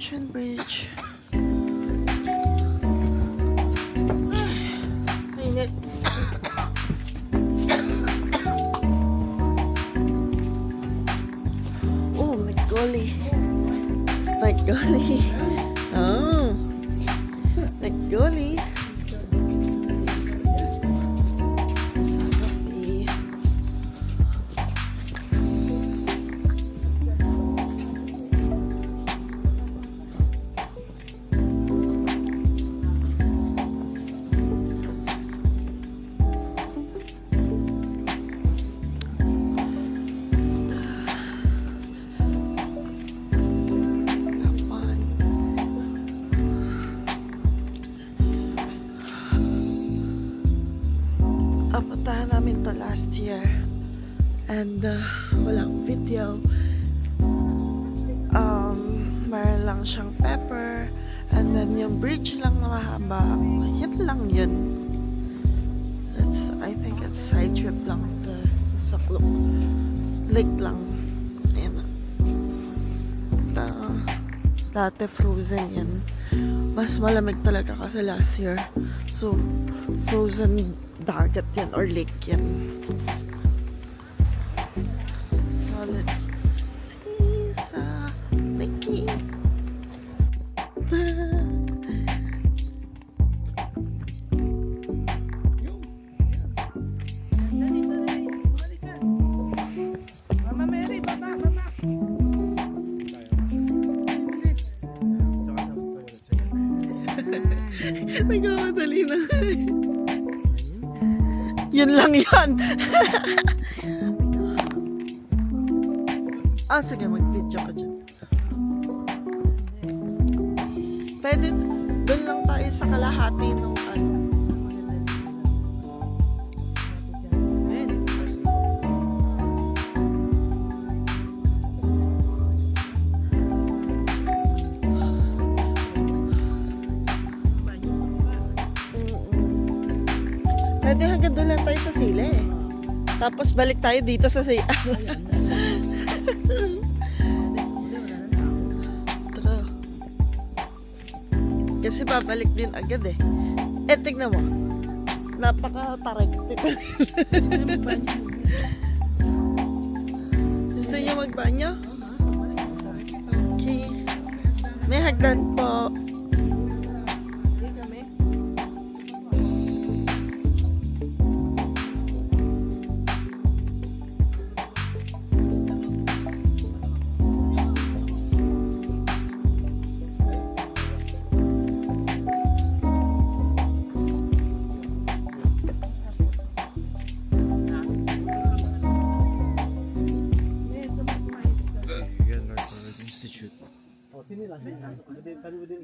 Ocean Bridge. Mainit. Oh, Magoli. Magoli. Oh. Magoli. Puntahan namin to last year and walang video. Meron lang siyang pepper and then yung bridge lang na mahaba, yan lang yun. I think it's side trip lang sa lake lang. Ayan. Dati frozen yan. Mas malamig talaga kasi last year, so frozen dagat yan or lake yan. So let's see sa lake. Mama Mary, baba. Nagkamadali na. Yun lang yan. Sige, mag-video ka dyan. Pwede, doon lang tayo sa kalahati ng ano. Pwede hanggang doon lang tayo sa sila eh. Tapos balik tayo dito sa sila. Tara. Kasi babalik din agad eh. Tignan mo. Napaka-tarik. Gusto niyo magbanyo? Okay. May hagdan po.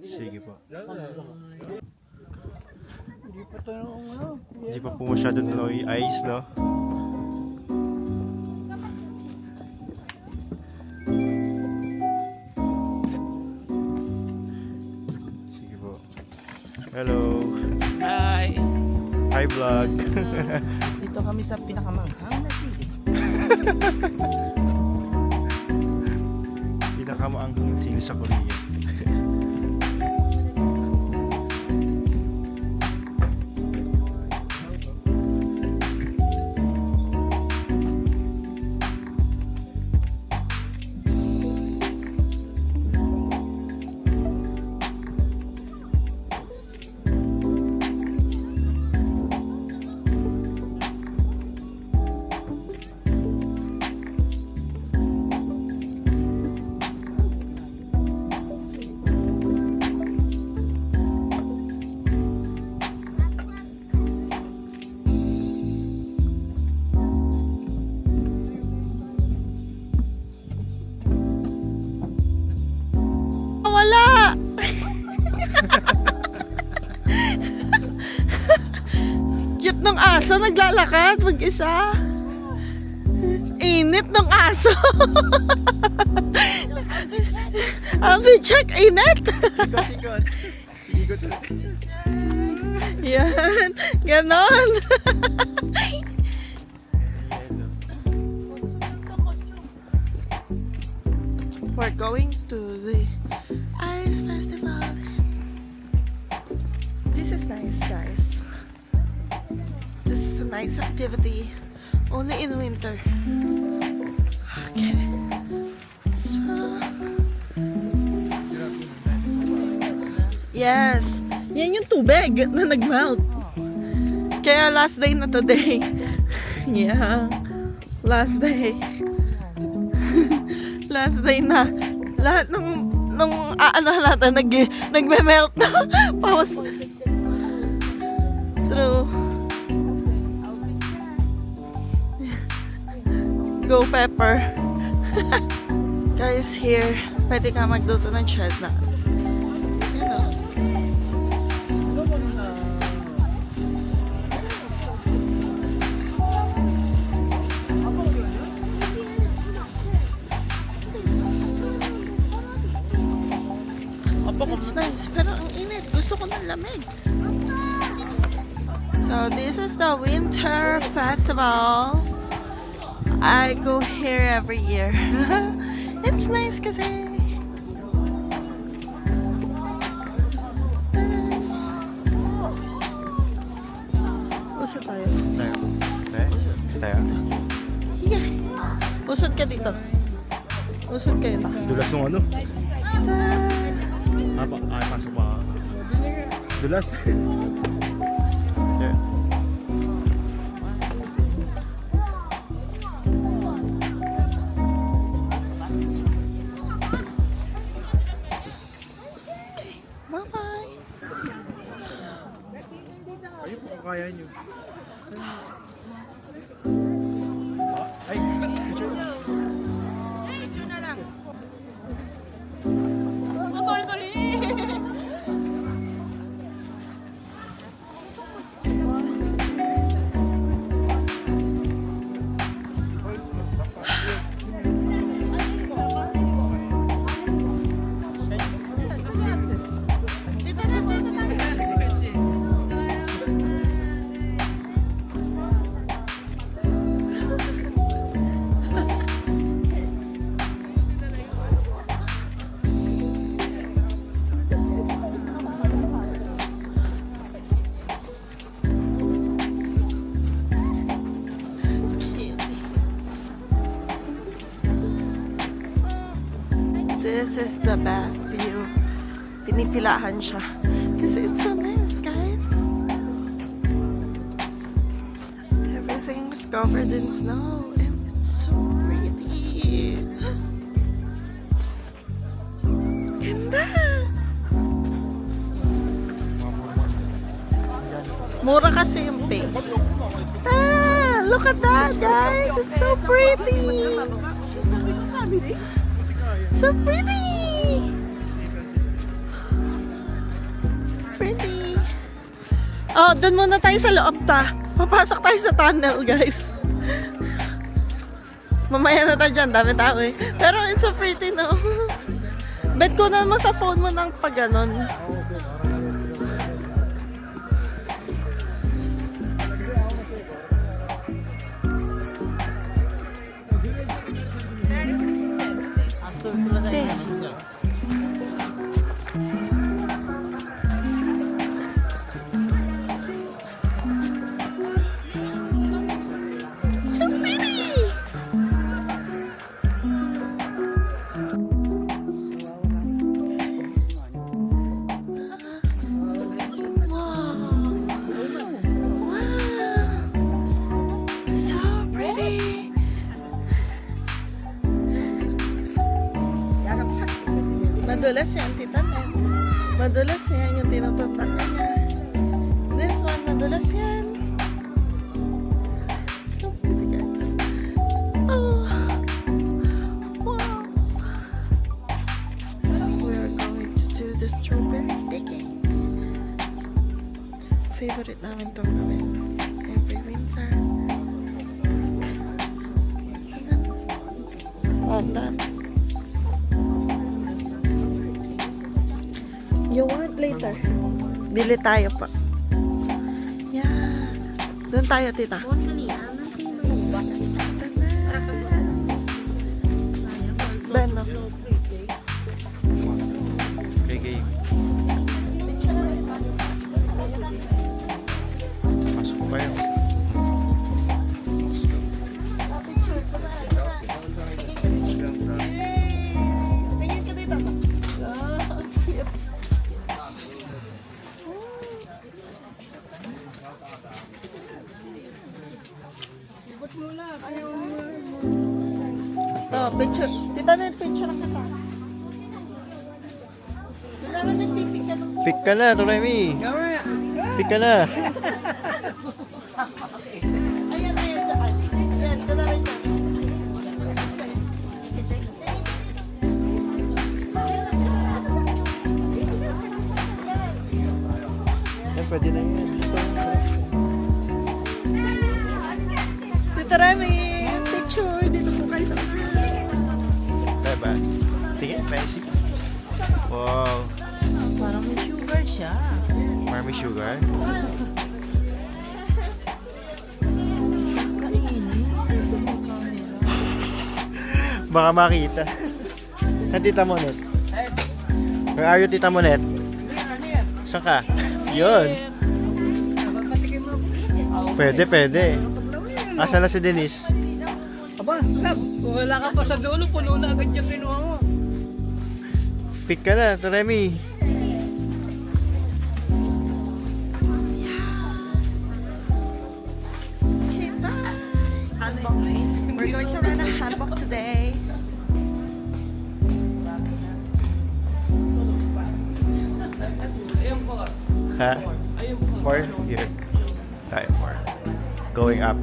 Sige po. Hindi pa po masyado tuloy ice, no? Sige po. Hello. Hi! Hi vlog. Dito kami sa pinakamanghang na sili. Pinakamaanghang sili sa Korea. Wala! Cute nung aso, naglalakad mag-isa. Init nung aso. Alvin, check, init. Ikot. Ikot. Yan, ganon. We're going to the ice This is nice, guys. This is a nice activity. Only in winter. Okay. So, yes. Yan yung tubig na nag-melt. Kaya last day na today. Yeah. Last day. Last day na. Lahat ng natin nagme-melt na. Pause. True. Go pepper. Guys, here, pwede ka magluto ng chestnut. You know. It's nice, pero ang init. Gusto ko ng lamig. So, this is the Winter Festival. I go here every year. It's nice kasi. Usod tayo. Tayo. Tayo. Yeah. Usod ka dito. Usod kayo na. Dulas ng ano? Ay, pasok pa. Dulas. Yeah. Bye-bye. Ayun po, kaya nyo. Ay, Picture na lang. This is the best view. Pinipilahan siya. Kasi it's so nice, guys. Everything is covered in snow. And it's so pretty. Ganda! Mura kasi yung pay. Ah! Look at that, guys! It's so pretty! So pretty! Pretty! Oh, dun muna tayo sa loob ta. Papasok tayo sa tunnel, guys. Mamaya na tayo dyan, dami tao eh. Pero it's so pretty, no? Bet ko na mo sa phone mo ng pag ganon. So pretty! Wow! Wow! So pretty! Madulas yan, titanan. Madulas yan yung tinututan niya. This one, madulas yan. So pretty, guys. Oh. Wow. We're going to do the strawberry picking. Favorite namin itong gawin. Every winter. All done. You want later? Bili tayo pa. Yeah. Doon tayo, tita. Beno. kay game. Oh, picture. Tita na yung picture ng kita. Tita na nagpipig ka ng... Pick ka na, Toremi. Pick ka na. Ayan, ayan, dyan. Ayan, ka na rin dyan. Eh, pwede na yan. Tita Remy, picture. Dito po kayo sa mga. Diba? Sige, Messi. Wow. Parang may sugar siya. Marami sugar. Kainin. Baka makita. Ang Tita Monet. Where are you, Tita Monet? Saan ka? Yun. Pwede, pwede. Asa na si Denise? Aba, lab, kung wala ka pa sa dulo, puno na agad yung kinuha mo. Pick ka na, Toremi. Okay, bye. Handbook. We're going to run a handbook today. Ha? More? Here. Tayo, more. Going up.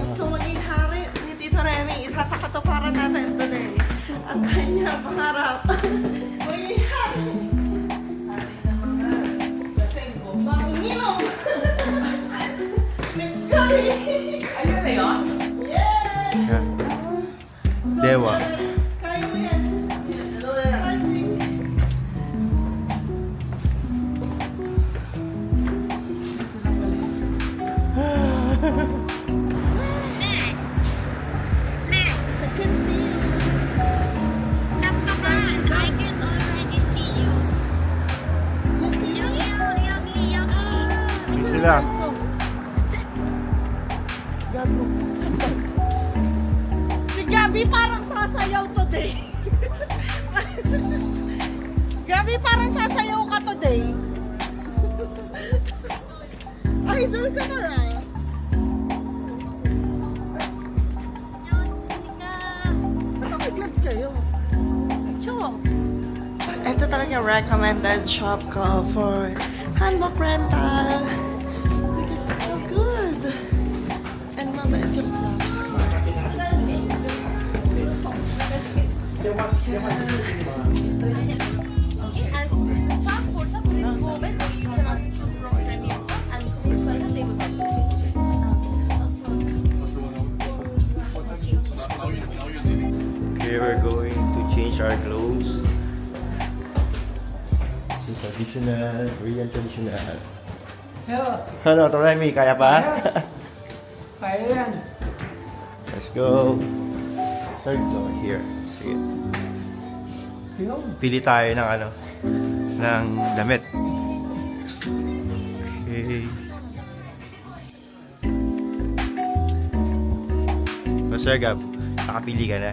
Gusto maging hari ni Tito Remy. Isa sa katuparan natin today. Ang kanya pangarap. Maging hari. Hari ng mga lasenggo. Manginom. Nagkari. Ayun na yun? Yeah! Yeah. Dewa. Kaya mo yan. Fighting. I can see you. I can already see you. Sila. Gago. Si Gabi parang sasayaw today. Gabi parang sasayaw ka today. Idol ka na lang. Nakaka-clubs kayo. Sure. Ito talaga recommended shop ko for handbook rental. Because it's so good. And mabait yung staff. Okay, and the top for top this moment, you can also choose from premium top and this one they will have to change. Okay, we're going to change our clothes. Yung traditional, Korean traditional. Yeah, Ano, Toremi, kaya pa? yes. Kaya yan. Let's go. Third floor, here. Sige. Yun. Pili tayo ng ano, ng damit. Okay. O, Sir Gab, nakapili ka na.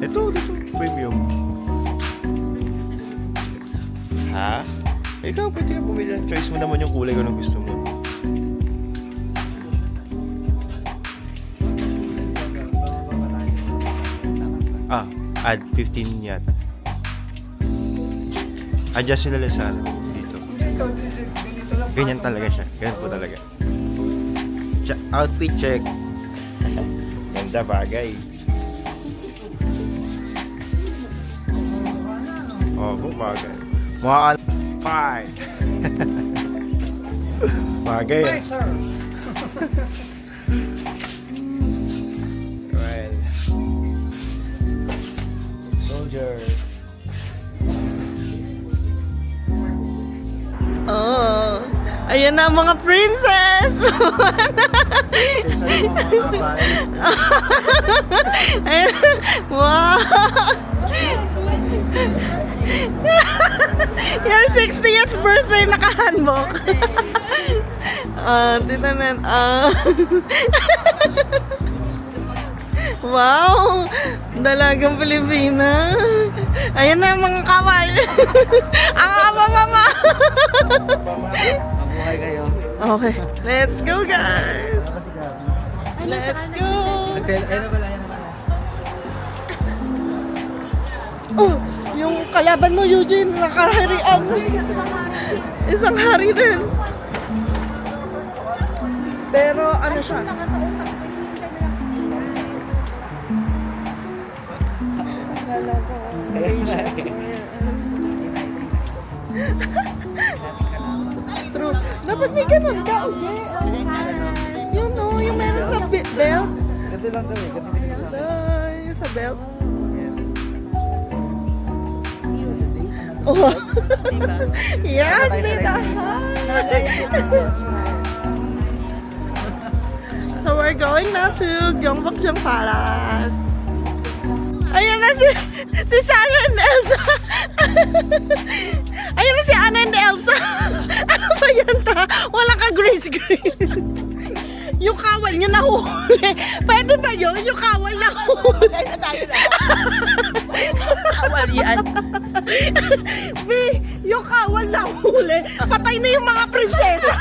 Ito, premium. Ha? Ikaw, pwede ka pumili ng choice mo naman yung kulay kung anong gusto mo. Ah, add 15 yata. Adjust nila sa ano, dito. Dito, ganito lang. Ganyan talaga siya. Ganyan po talaga. Outfit check. Ganda bagay. Oh, bagay. Mga 5. Bagay. Right, sir. Well. Soldier. Oh, ayan na mga princess! Kaysa yung mga babae. Ayan. Wow! Your 60th birthday nakahanbok. Tita Net. Wow! Dalagang Pilipina. Ayan na mga kawal. Ang ama mama. Mabuhay kayo. Okay, let's go guys. Let's go. Ayun na pala, ayun na pala. Oh, yung kalaban mo Eugene, nakaharian. Isang hari din. Pero ano siya? Akala ko. True. Dapat may ganun ka. Yun o, yung meron sa belt. Ganito lang daw eh. Ganito lang. Yung sa belt. Oh. Yan, Tita. So we're going now to Gyeongbokgung Palace. Ayan na si Sarah and Elsa. Ayan na si Anna and Elsa. Ano ba yan ta? Wala ka Grace Green. Yung kawal niya nahuli. Pwede ba yun? Yung kawal nahuli. Kaya tayo lang. Kawal yan. Yung kawal nahuli. Patay na yung mga prinsesa.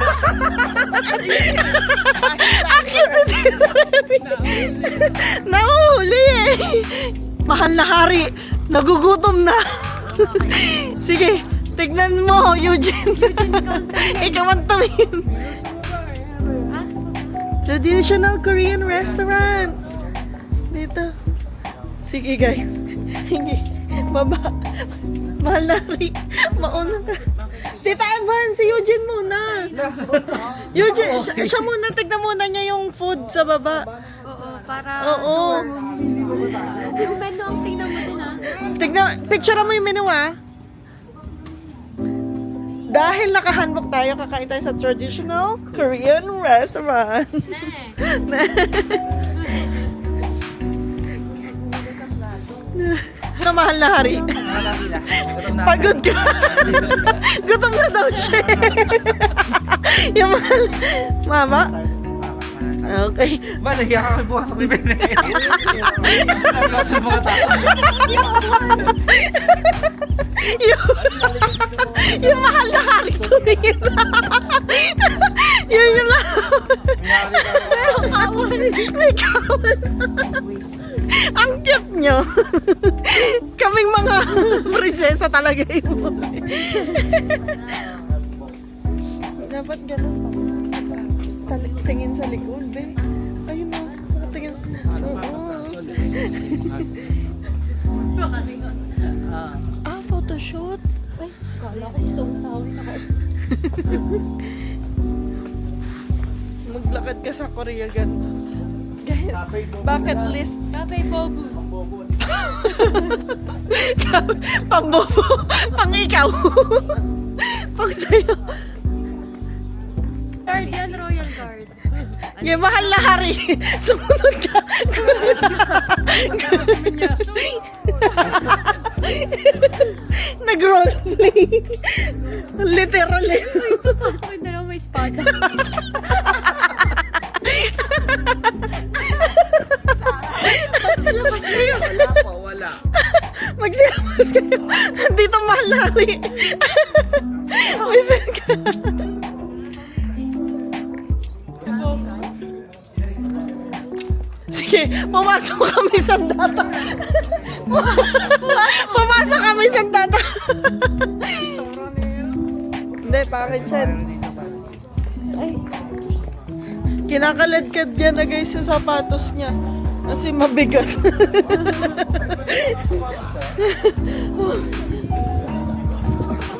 Ang cute dito. Nahuli eh. Mahal na hari. Nagugutom na. Sige, tignan mo, Eugene. Ikaw ang tumingin. Traditional Korean restaurant. Dito. Sige guys. Hindi. Baba. Mahal na rin. Mauna ka. Tita Evan, si Eugene muna. Eugene, siya muna. Tignan muna niya yung food sa baba. Oo, para... Oo. Yung menu ang tingnan mo din ah. Tignan, picture mo yung menu ah. Dahil nakahanbok tayo, kakain tayo sa traditional Korean restaurant. Na mahal na hari. Pagod ka. Gutom na daw siya. Yung mahal. Mama? Okay. Ba, nahiya ka bukas sa krimen na yun. Sabi ko sa mga tao. Yung mahal na hari tumingin. Yun yun lang. May kawal. May kawal. Ang cute nyo. Kaming mga prinsesa talaga yun. Dapat ganun pa. Tingin sa likod, be. Ayun na. Tingin. Oo. Photoshoot. Ay, kala ko itong tawin ako. Maglakad ka sa Korea ganito. Guys, bucket list. Kapay Bobo. Pambobo. Pang ikaw. Pang sa'yo. Guard yan, Royal Guard. Yung mahal na hari. Sumunod ka. Nag-roleplay. Literally. Pasok yung dalawa may espada. Magsalabas kayo. Wala po, wala. Magsilabas kayo. Dito mahal na hari. Wisin ka. Sige, pumasok kami sa data. Pumasok kami sa data. Hindi, bakit siya? Ay. Kinakaladkad niya na guys yung sapatos niya. Kasi mabigat.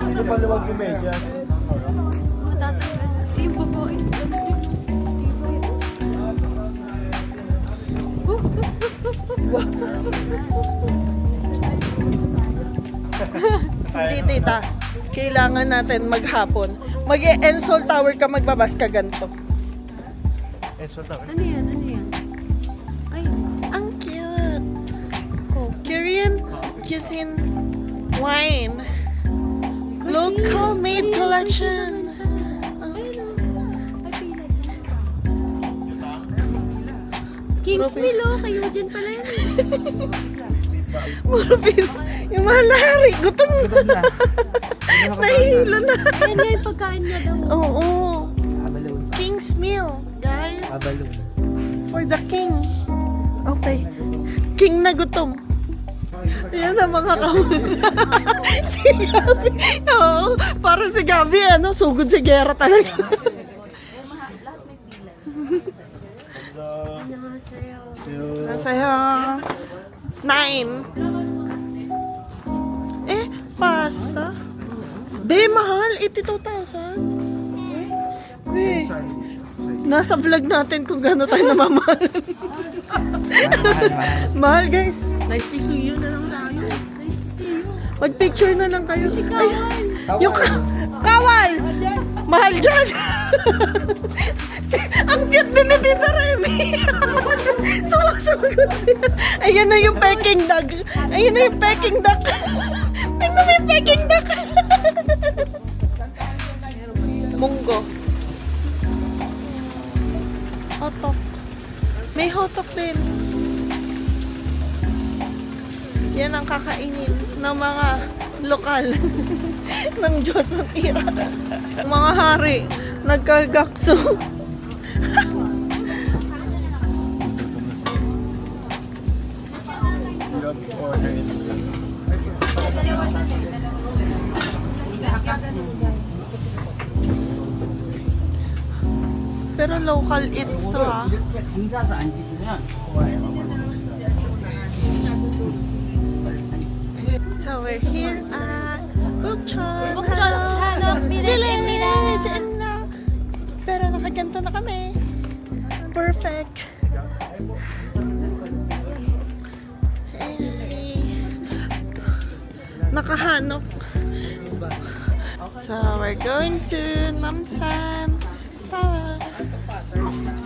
Hindi pa luwag yung medyas. Matatanggal. Yung babae. Hindi tita, kailangan natin maghapon. Mag-ensol tower ka, magbabas ka ganito. Ano yan? Ano yan? Ay, Ang cute. Korean cuisine wine. Local made collection. ayun o. Ay, pila. Kingsmill, oh. Kayo dyan pala yan. Puro pil. Yung mahal na hari. Gutom na. Nahihilo na. Ayan nga yung pagkain niya daw. Oo. Abalon. King's Meal, guys. Abalon. For the king. Okay. King na gutom. Ayan na mga kahul. Si Gabi. Oo. Parang si Gabi, ano, sugod si Gera talaga. Masaya. 9. Pasta. Be, mahal. 82,000. Be. Nasa vlog natin kung gano'n tayo namamahal. Mahal, guys. Nice to see you na lang tayo. Mag-picture na lang kayo. Ay, yung kawal! Mahal dyan! Ang cute din ni Tita Remy. Sumasagot siya. Ayan na yung Peking duck. Ayan na yung Peking duck. Tingnan mo yung Peking duck. Munggo. Hotok. May hotok din. Yan ang kakainin ng mga lokal ng Diyos ng Ira. Mga hari, nagkagakso. Pero local eats to ah. 강사도 앉으시면 So we're here at Bukchon Bukchon Hanok Village. Pero nakaganto na kami. Perfect. Hey. Nakahanok. So we're going to Namsan. Tara.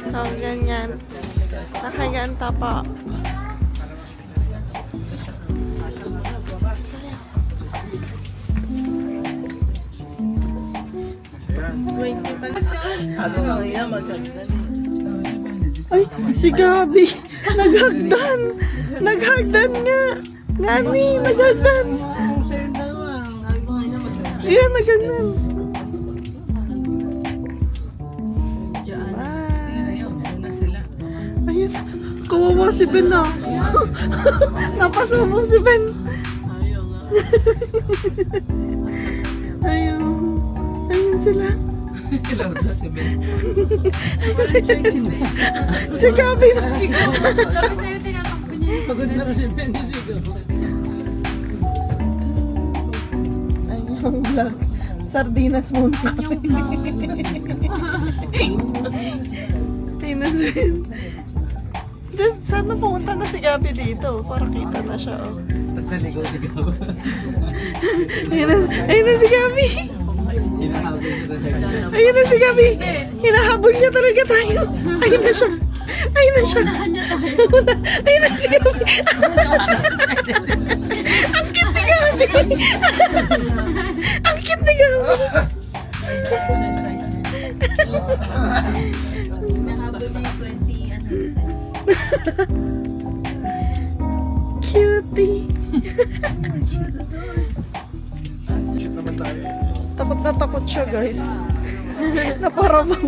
So ganyan. Nakaganta pa. Ay, si Gabi. Naghagdan. Naghagdan nga. Ngani, naghagdan. Ayan, naghagdan. Ayan, kawawa si Ben na. Napasubo si Ben. Ayun. Ayun sila. Hello, si Ben. Si Gabi na. Sabi sa'yo, tinatakbo niya. Pagod na rin si Benedigo. Ayun, vlog. Sardinas muna kami. Tinasin. Sana pumunta na si Gabi dito para kita na siya. Oh. Tapos naligaw-ligaw. Ayun na si Gabi. Hinahabol niya talaga. Ayun na si Gabi. Hinahabol niya talaga tayo. Ayun na siya. Ayun na siya. Ayun na si Gabi. Ang cute ni Gabi. Ang cute ni Gabi. Nahabol niya yung 20, Cutie. Takot na takot siya, guys. Na para bang...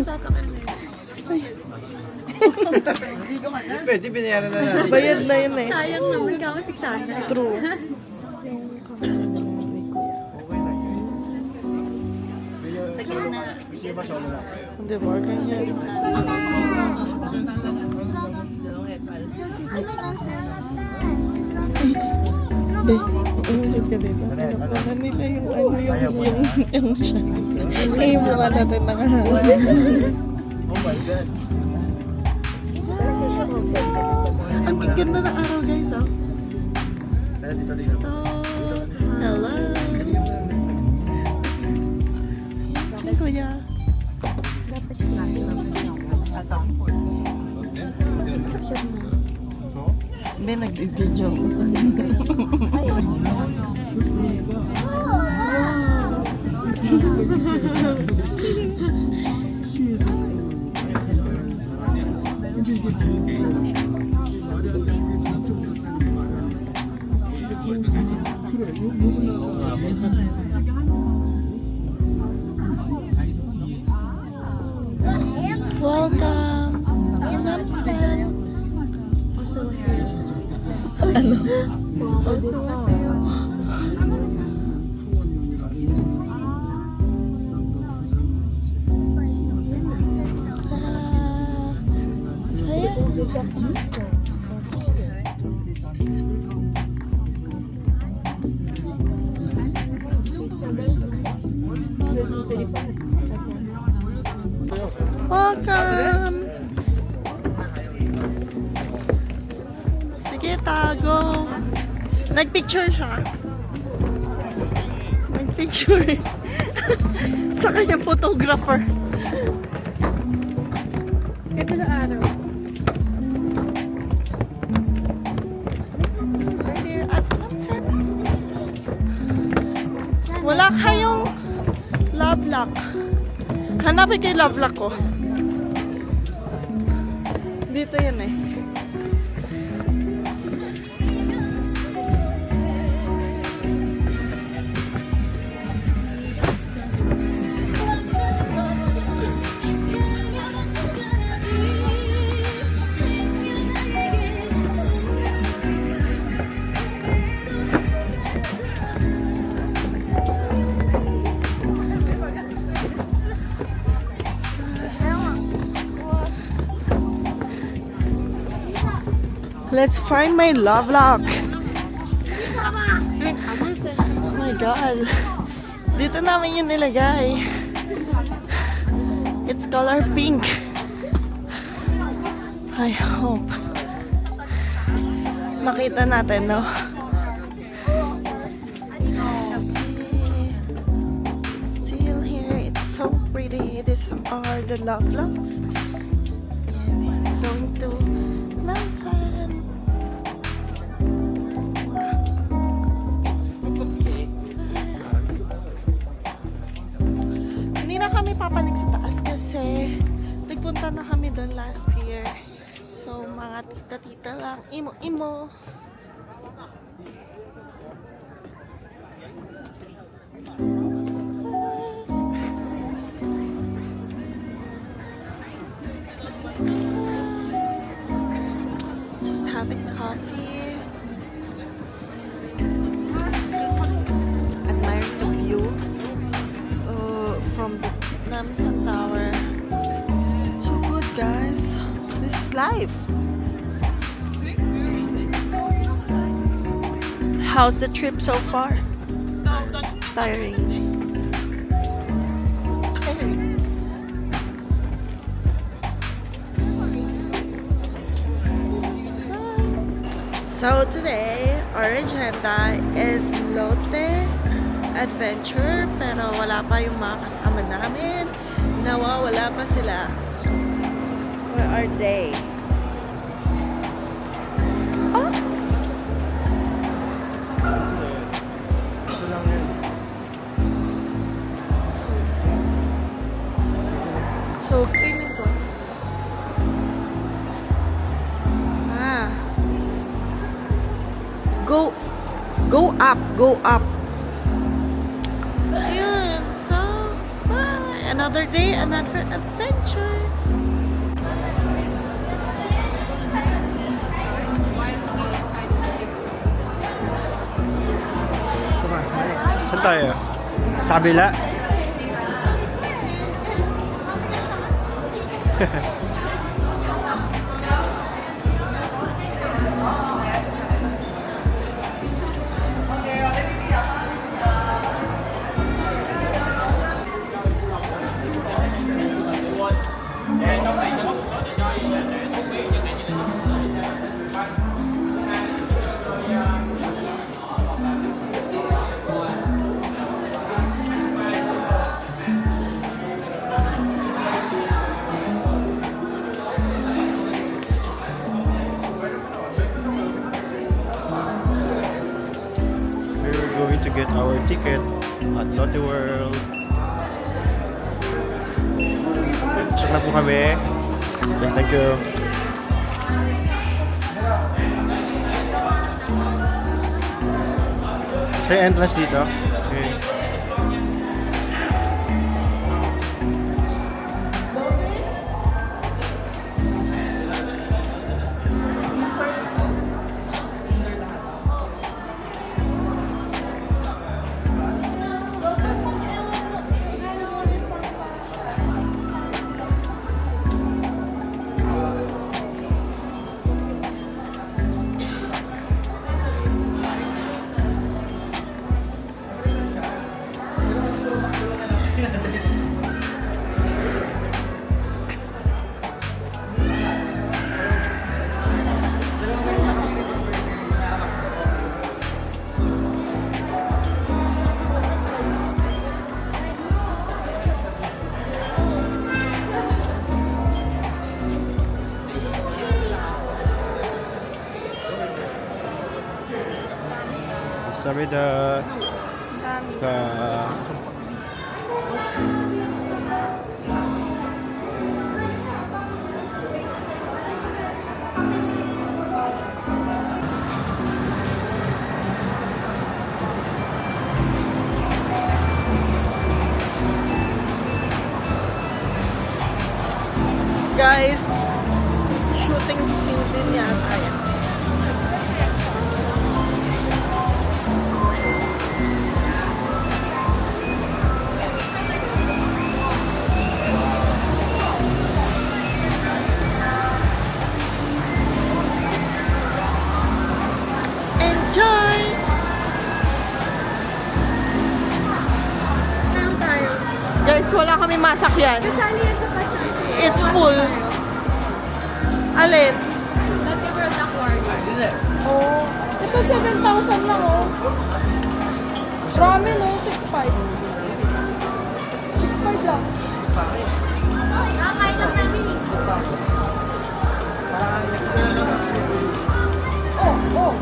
Pwede, binayaran na natin. Bayad na yun eh. Sayang naman ka ako 600. True. Sa gitna. Hindi ba? Ganyan. Hindi. Umisit ka dito. Tinapanan nila yung ano siya. Ay, yung mukha natin nakahangin. Oh my God. Ang ganda ng araw, guys, oh. Tara, dito, dito. Hello. Saan kuya? Hindi, nag-video. Welcome! Kinamsan! Ano? Saya? Welcome! Sige, tago. Nagpicture siya. Nagpicture. Sa kanya photographer. Ito na araw. We're there at Namsan. Wala kayong love lock. Hanapin kayo love lock ko. Dito yun eh. Let's find my love lock. Oh my God. Dito namin yun nilagay. It's color pink. I hope makita natin, no? Still here. It's so pretty. These are the love locks. And we're going to Namsan. Hindi na kami papalik sa taas kasi nagpunta na kami doon last year. So, mga tita-tita lang. Imo-imo. Just having coffee. Admiring the view from the Namsan Tower. So good, guys. This is life. How's the trip so far? Tiring. Tiring. So today, our agenda is Lotte Adventure, pero wala pa yung mga kasama namin. Nawawala pa sila. Where are they? Oh! Ito lang yun. So feeling ko. Go up, go up. Yun, so, bye. Another day, another adventure. Saan tayo? Sa kabila? We're going to get our ticket at Lotte World. Check na po kami. Thank you. Siya yung entrance dito. Okay. 감사합니다. 자, Guys, shooting scene din yata yan. Enjoy! Ano tayo? Guys, wala kami masakyan. Kasali yan sa bus natin. It's full. Alin? Dati World Aquarium. Oh, ito 7,000 lang oh. Marami no, 6,500. 6,500 lang. Nakakain lang namin eh. Oh.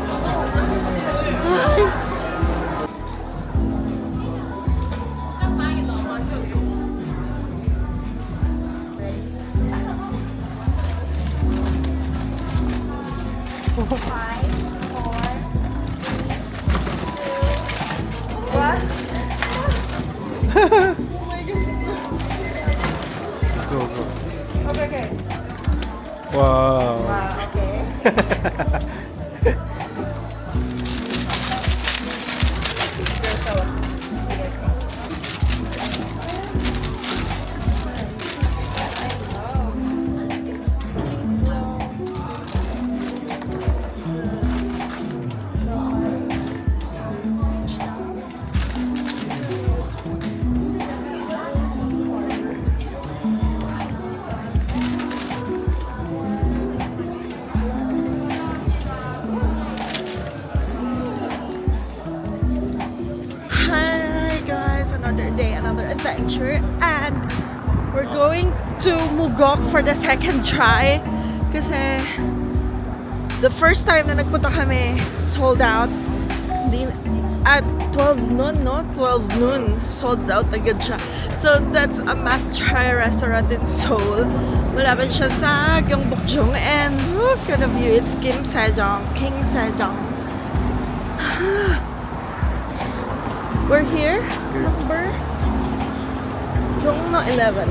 Ay. What? go, go. Okay. Wow. Okay. Hi guys, another day, another adventure, and we're going to Mugok for the second try kasi the first time na nagpunta kami sold out. Hindi, at 12 noon, no? 12 noon, sold out agad siya. So that's a must try restaurant in Seoul. Malapit siya sa Gyeongbokgung, and look at the view, it's Kim Sejong, King Sejong. We're here, number Jongno 11.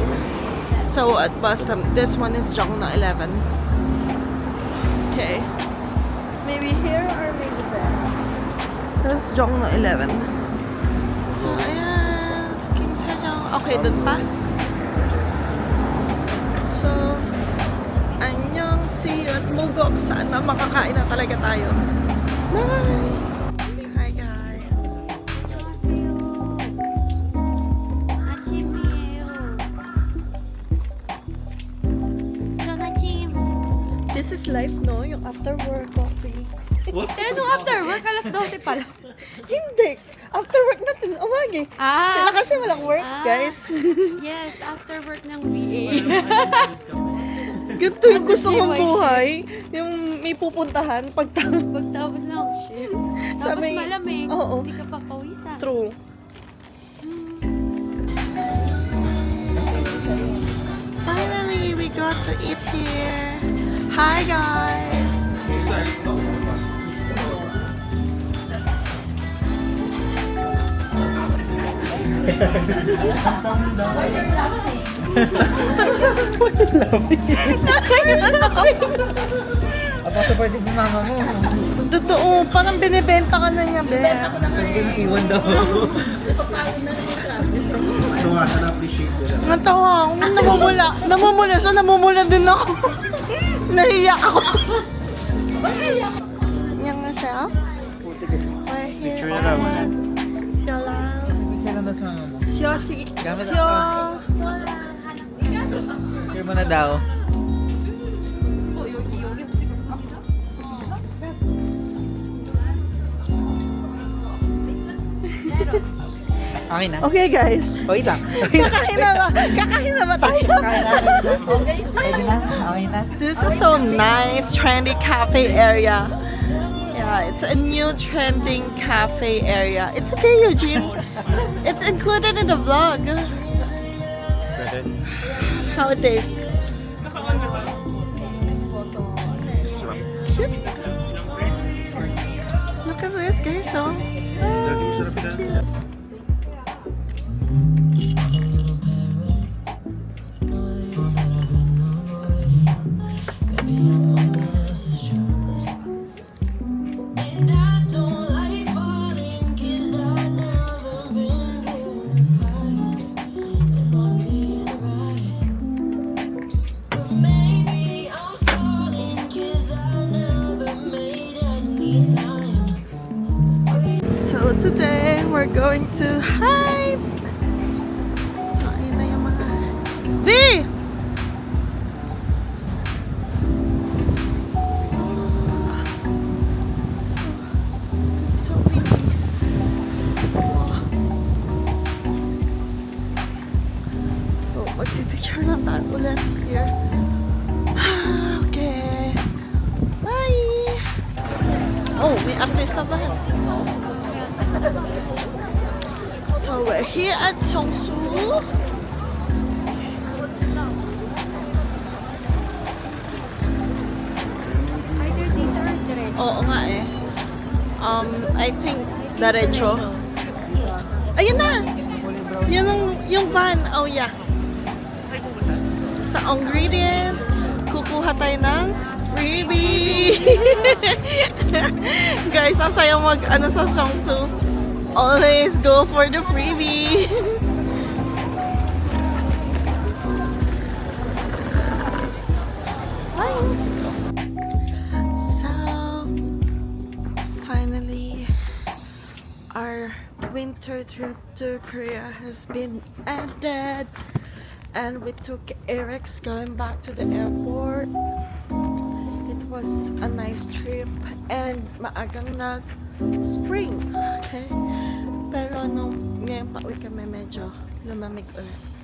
So at Boston, this one is Jongno 11. Okay. Maybe here or maybe there. This is Jongno 11. So ayan, Kim Sejong. Okay, dun pa. So, annyeong, see you at Mugok. Saan na makakain na talaga tayo. Bye! Hi guys. 안녕하세요. 아침이에요. 전 아침. This is life, no? Yung after work coffee. Anong after work? Alas 12 pala. Hindi. After work natin, umagi. Sila kasi walang work, guys. Yes, after work ng VA. Ganito yung gusto kong buhay. Yung may pupuntahan Pagtapos ng shift. Sa Tapos may- malamig. Oo. Hindi ka pa pawisan. True. Finally, we got to eat here. Hi, guys. Apa sa pwede ng mama mo? Totoo, parang binibenta ka na niya, be. Pwede yung iwan daw. Ano nga, na-appreciate ko lang. Natawa ako, namumula. Namumula siya, namumula din ako. Nahiyak ako. Yang nga siya? We're here. Picture na lang. Siya lang. Kailan daw sa mama mo? Siya, sige. Gamit Siya. Share mo na daw. Okay na? Okay, guys. Okay lang. Kakain na ba? Kakain na ba tayo? Pwede na? Okay na? This is so nice, trendy cafe area. Yeah, it's a new trending cafe area. It's okay, Eugene. It's included in the vlog. Pwede. How it tastes. Sarap. Cute. Look at this, guys. Oh. Lagi sarap siya. So today we're going to hike. So ayun na yung mga V! So windy. So magpipicture lang tayo ulit here. Okay. Bye! Oh, may artista ba? So we're here at Seongsu. Oo nga eh. I think diretso. Ayun na! Yun yung van. Oh yeah. Sa ingredients, kukuha tayo ng freebie! Guys, ang saya mag sa Seongsu. Always go for the freebie! So, finally, our winter trip to Korea has been ended. And we took Eric's going back to the airport. It was a nice trip and maagang nag-spring. Okay? Pero nung ngayon pa uwi kami medyo lumamig ulit.